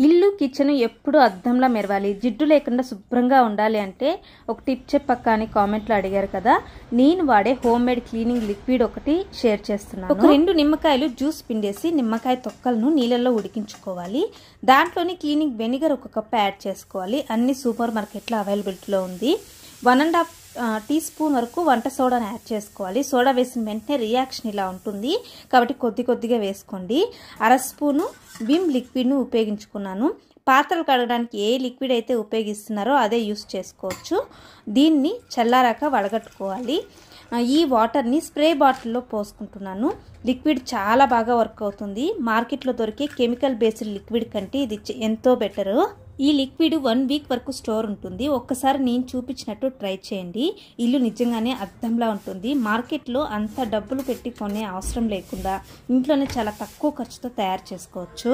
ఇల్లు కిచెన్ ఎప్పుడు అద్దంలా మెరవాలి, జిడ్డు లేకుండా శుభ్రంగా ఉండాలి అంటే ఒక టిప్ చెప్పక్క అని కామెంట్లో అడిగారు కదా. నేను వాడే హోమ్ మేడ్ క్లీనింగ్ లిక్విడ్ ఒకటి షేర్ చేస్తున్నాను. ఒక 2 నిమ్మకాయలు జ్యూస్ పిండేసి నిమ్మకాయ తొక్కలను నీళ్ళల్లో ఉడికించుకోవాలి. దాంట్లోని క్లీనింగ్ వెనిగర్ 1 కప్ యాడ్ చేసుకోవాలి. అన్ని సూపర్ మార్కెట్లో అవైలబిలిటీలో ఉంది. 1.5 టీ స్పూన్ వరకు వంట సోడాను యాడ్ చేసుకోవాలి. సోడా వేసిన వెంటనే రియాక్షన్ ఇలా ఉంటుంది కాబట్టి కొద్దిగా వేసుకోండి. 1/2 స్పూను విమ్ లిక్విడ్ను ఉపయోగించుకున్నాను. పాత్రలు కడగడానికి ఏ లిక్విడ్ అయితే ఉపయోగిస్తున్నారో అదే యూస్ చేసుకోవచ్చు. దీన్ని చల్లారాక వడగట్టుకోవాలి. ఈ వాటర్ని స్ప్రే బాటిల్లో పోసుకుంటున్నాను. లిక్విడ్ చాలా బాగా వర్క్ అవుతుంది. మార్కెట్లో దొరికే కెమికల్ బేస్డ్ లిక్విడ్ కంటే ఇది ఎంతో బెటరు. ఈ లిక్విడ్ 1 వీక్ వరకు స్టోర్ ఉంటుంది. ఒక్కసారి నేను చూపించినట్టు ట్రై చేయండి. ఇల్లు నిజంగానే అద్దంలా ఉంటుంది. మార్కెట్లో అంత డబ్బులు పెట్టి కొనే అవసరం లేకుండా ఇంట్లోనే చాలా తక్కువ ఖర్చుతో తయారు చేసుకోవచ్చు.